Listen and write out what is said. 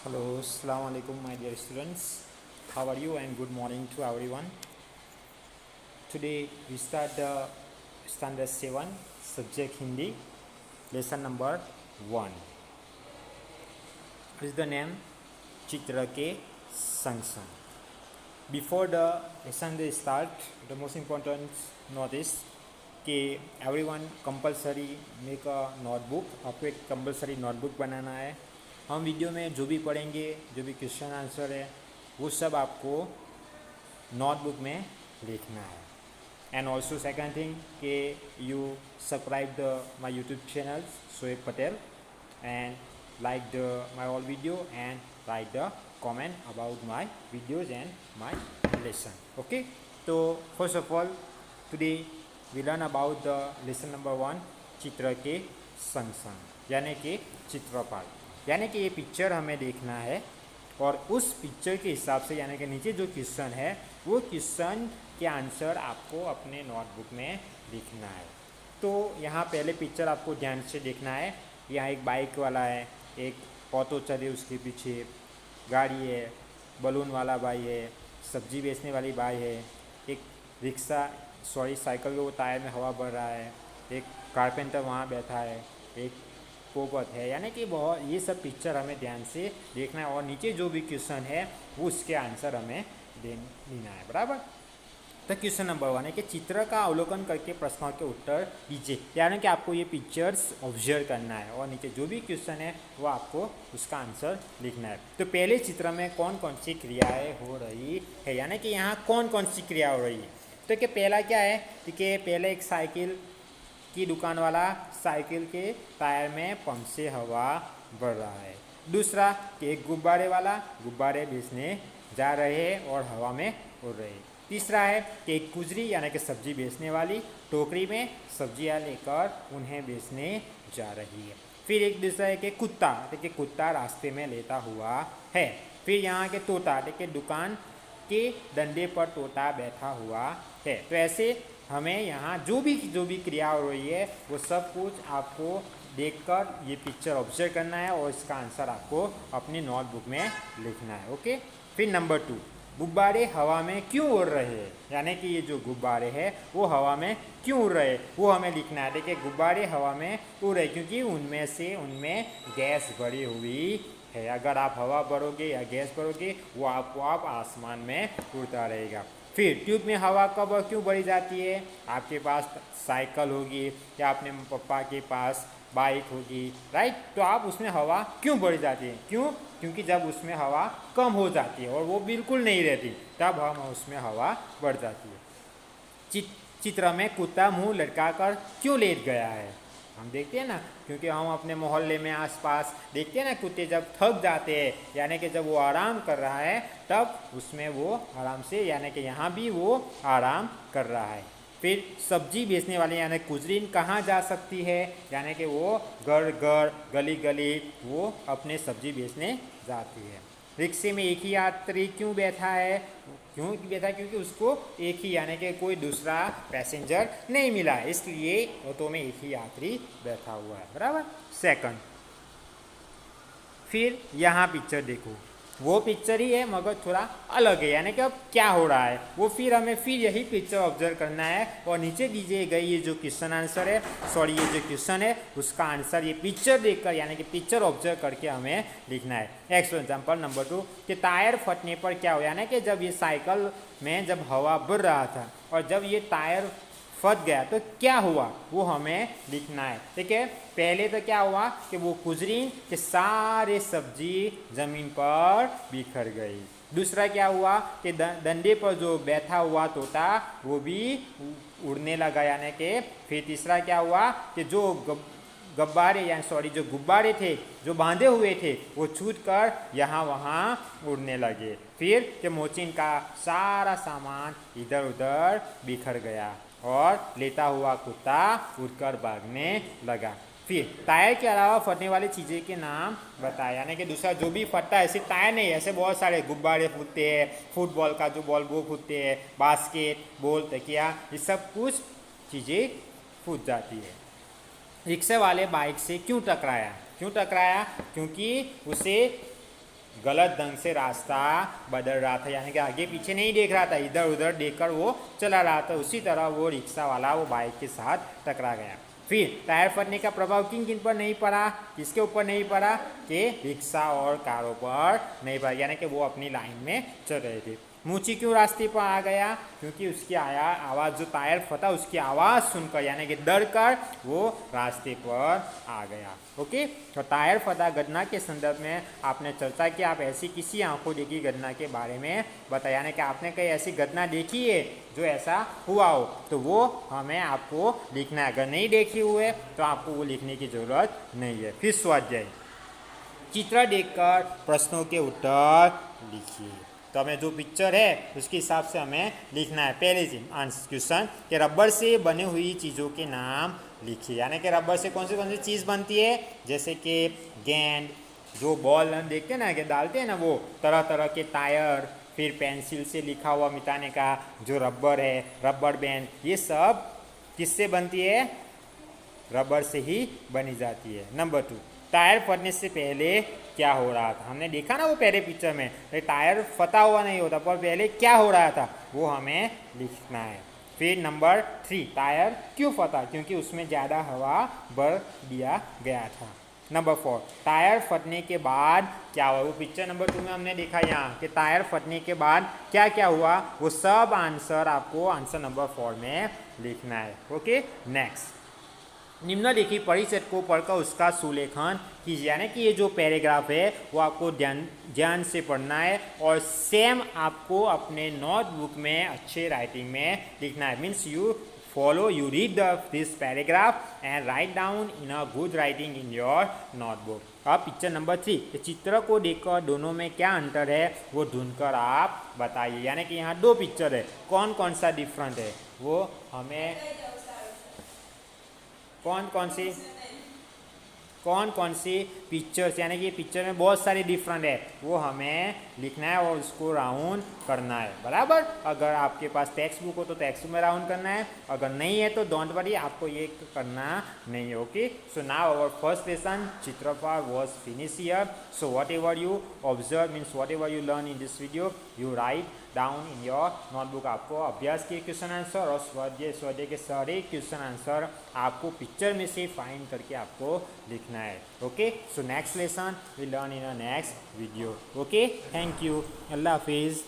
Hello, Assalamu alaikum, my dear students. How are you and good morning to everyone. Today we start the standard 7 subject Hindi lesson number 1. Is the name Chitra ke Sang Sang. Before the lesson they start, the most important notice कि everyone compulsory make a notebook. आपको एक compulsory notebook बनाना है. हम video में जो भी पढ़ेंगे, जो भी क्वेश्चन आंसर है, वो सब आपको नोटबुक में लिखना है. एंड ऑल्सो सेकेंड थिंग कि you subscribe the my YouTube channel Shoaib Patel and like my all video and write the comment about my videos and my lesson. Okay, so first of all today we learn about the lesson number 1 चित्र के संग संग, यानी कि चित्रपाल. यानी कि ये picture हमें देखना है और उस पिक्चर के हिसाब से यानी कि नीचे जो क्वेश्चन है वो क्वेश्चन के आंसर आपको अपने नोटबुक में लिखना है. तो यहाँ पहले पिक्चर आपको ध्यान से देखना है. यहाँ एक बाइक वाला है, एक ऑटो चले उसके पीछे, गाड़ी है, बलून वाला भाई है, सब्जी बेचने वाली भाई है, एक रिक्शा साइकिल के वो टायर में हवा भर रहा है, एक कारपेंटर वहाँ बैठा है, एक पोपट है. यानी कि बहुत ये सब पिक्चर हमें ध्यान से देखना है और नीचे जो भी क्वेश्चन है वो उसके आंसर हमें देना है. बराबर. तो क्वेश्चन नंबर 1 है कि चित्र का अवलोकन करके प्रश्नों के उत्तर दीजिए. यानी कि आपको ये पिक्चर्स ऑब्जर्व करना है और नीचे जो भी क्वेश्चन है वो आपको उसका आंसर लिखना है. तो पहले चित्र में कौन कौन सी क्रियाएं हो रही है, यानी कि यहाँ कौन कौन सी क्रिया हो रही है. तो कि पहला क्या है कि पहले एक साइकिल की दुकान वाला साइकिल के टायर में पंप से हवा भर रहा है. दूसरा कि एक गुब्बारे वाला गुब्बारे बेचने जा रहे हैं और हवा में उड़ रहे हैं. तीसरा है कि एक कुजरी यानी कि सब्जी बेचने वाली टोकरी में सब्जियां लेकर उन्हें बेचने जा रही है. फिर एक दूसरा है कि कुत्ता, कि कुत्ता रास्ते में लेता हुआ है. फिर यहाँ के तोता, कि दुकान के डंडे पर तोता बैठा हुआ है. तो ऐसे हमें यहाँ जो भी क्रिया हो रही है वो सब कुछ आपको देखकर ये पिक्चर ऑब्जर्व करना है और इसका आंसर आपको अपनी नोटबुक में लिखना है. ओके. फिर नंबर 2, गुब्बारे हवा में क्यों उड़ रहे हैं, यानी कि ये जो गुब्बारे हैं वो हवा में क्यों उड़ रहे हैं वो हमें लिखना है. देखिए गुब्बारे हवा में उड़ रहे क्योंकि उनमें गैस भरी हुई है. अगर आप हवा भरोगे या गैस भरोगे वो आपको आसमान में उड़ता रहेगा. फिर ट्यूब में हवा कब और क्यों भरी जाती है. आपके पास साइकिल होगी या अपने पापा के पास बाइक होगी, राइट. तो आप उसमें हवा क्यों भरी जाती है, क्योंकि जब उसमें हवा कम हो जाती है और वो बिल्कुल नहीं रहती तब हम उसमें हवा बढ़ जाती है. चित्र में कुत्ता मुंह लटकाकर क्यों लेट गया है. हम देखते हैं ना, क्योंकि हम अपने मोहल्ले में आसपास देखते हैं ना कुत्ते जब थक जाते हैं यानी कि जब वो आराम कर रहा है तब उसमें वो आराम से, यानी कि यहाँ भी वो आराम कर रहा है. फिर सब्जी बेचने वाले यानी कुजरीन कहाँ जा सकती है, यानी कि वो घर घर गली गली वो अपने सब्जी बेचने जाती है. रिक्शे में एक ही यात्री क्यों बैठा है, क्योंकि उसको एक ही यानी कि कोई दूसरा पैसेंजर नहीं मिला है, इसलिए ऑटो में एक ही यात्री बैठा हुआ है. बराबर. सेकंड, फिर यहाँ पिक्चर देखो, वो पिक्चर ही है मगर थोड़ा अलग है, यानी कि अब क्या हो रहा है वो फिर हमें यही पिक्चर ऑब्जर्व करना है और नीचे दीजिए गई ये जो क्वेश्चन आंसर है, ये जो क्वेश्चन है उसका आंसर ये पिक्चर देखकर यानी कि पिक्चर ऑब्जर्व करके हमें लिखना है. एग्जाम्पल नंबर 2 कि टायर फटने पर क्या हो, यानी कि जब ये साइकिल में जब हवा बढ़ रहा था और जब ये टायर फट गया तो क्या हुआ वो हमें लिखना है. ठीक है. पहले तो क्या हुआ कि वो कुजरीन के सारे सब्जी जमीन पर बिखर गई. दूसरा क्या हुआ कि डंडे पर जो बैठा हुआ तोता वो भी उड़ने लगा, यानी कि. फिर तीसरा क्या हुआ कि जो जो गुब्बारे थे जो बांधे हुए थे वो छूटकर यहाँ वहाँ उड़ने लगे. फिर कि मोचिन का सारा सामान इधर उधर बिखर गया और लेता हुआ कुत्ता उड़कर भागने लगा. फिर टायर के अलावा फटने वाली चीज़ें के नाम बताया, यानी कि दूसरा जो भी फटता है, सिर्फ टायर नहीं, ऐसे बहुत सारे गुब्बारे फूटते हैं, फुटबॉल का जो बॉल वो फूटते हैं, बास्केट बॉल, तकिया, ये सब कुछ चीज़ें फूट जाती है. रिक्शे वाले बाइक से क्यों टकराया, क्योंकि उसे गलत ढंग से रास्ता बदल रहा था, यानी कि आगे पीछे नहीं देख रहा था, इधर उधर देखकर वो चला रहा था। उसी तरह वो रिक्शा वाला वो बाइक के साथ टकरा गया। फिर टायर फटने का प्रभाव किन किन पर नहीं पड़ा, किसके ऊपर नहीं पड़ा, कि रिक्शा और कारों पर नहीं पड़ा, यानी कि वो अपनी लाइन में चल रहे थे। मूची क्यों रास्ते पर आ गया, क्योंकि उसकी आवाज़, जो टायर फटा उसकी आवाज़ सुनकर यानी कि डर कर वो रास्ते पर आ गया। ओके, तो टायर फटा घटना के संदर्भ में आपने चर्चा की। आप ऐसी किसी आंखों देखी घटना के बारे में बताया, यानी कि आपने कहीं ऐसी घटना देखी है जो ऐसा हुआ हो, तो वो हमें आपको लिखना है। अगर नहीं देखी हुए तो आपको वो लिखने की ज़रूरत नहीं है। फिर स्वाध्याय, चित्र देखकर प्रश्नों के उत्तर लिखिए। तो हमें जो पिक्चर है उसके हिसाब से हमें लिखना है। पहले क्वेश्चन कि रबर से बनी हुई चीज़ों के नाम लिखिए, यानी कि रबर से कौन सी चीज़ बनती है, जैसे कि गेंद, जो बॉल हम देखते हैं ना कि डालते हैं ना, वो तरह तरह के टायर, फिर पेंसिल से लिखा हुआ मिटाने का जो रबर है, रबर बैंड, ये सब किससे बनती है, रबर से ही बनी जाती है। नंबर 2, टायर फटने से पहले क्या हो रहा था। हमने देखा ना वो पहले पिक्चर में, टायर फटा हुआ नहीं होता, पर पहले क्या हो रहा था वो हमें लिखना है। फिर नंबर 3, टायर क्यों फटा, क्योंकि उसमें ज़्यादा हवा भर दिया गया था। नंबर 4, टायर फटने के बाद क्या हुआ। वो पिक्चर नंबर 2 में हमने देखा यहाँ कि टायर फटने के बाद क्या क्या हुआ, वो सब आंसर आपको आंसर नंबर 4 में लिखना है। ओके, नेक्स्ट, निम्नलिखित परिच्छेद को पढ़कर उसका सुलेखन कीजिए, यानी कि ये जो पैराग्राफ है वो आपको ध्यान से पढ़ना है और सेम आपको अपने नोटबुक में अच्छे राइटिंग में लिखना है। Means you follow, you read this paragraph and right down in a good writing in your notebook. अब पिक्चर नंबर 3, चित्र को देखकर दोनों में क्या अंतर है वो ढूंढकर आप बताइए, यानी कि यहाँ 2 पिक्चर है, कौन कौन सा डिफरेंट है वो हमें, कौन कौन सी पिक्चर्स, यानी कि पिक्चर में बहुत सारी डिफरेंट है वो हमें लिखना है और उसको राउंड करना है। बराबर, अगर आपके पास टेक्स्ट बुक हो तो टेक्स्ट बुक में राउंड करना है, अगर नहीं है तो डोंट वरी, आपको ये करना नहीं है। Okay, so now our first lesson Chitrapal was finish here. So whatever you observe means whatever you learn in this video you write down in your notebook. आपको अभ्यास के क्वेश्चन आंसर और स्वाध्याय के सारे क्वेश्चन आंसर आपको picture में से फाइंड करके आपको लिखना है। Okay, so next lesson we learn in a next video. Okay, thank you, अल्लाह हाफिज़।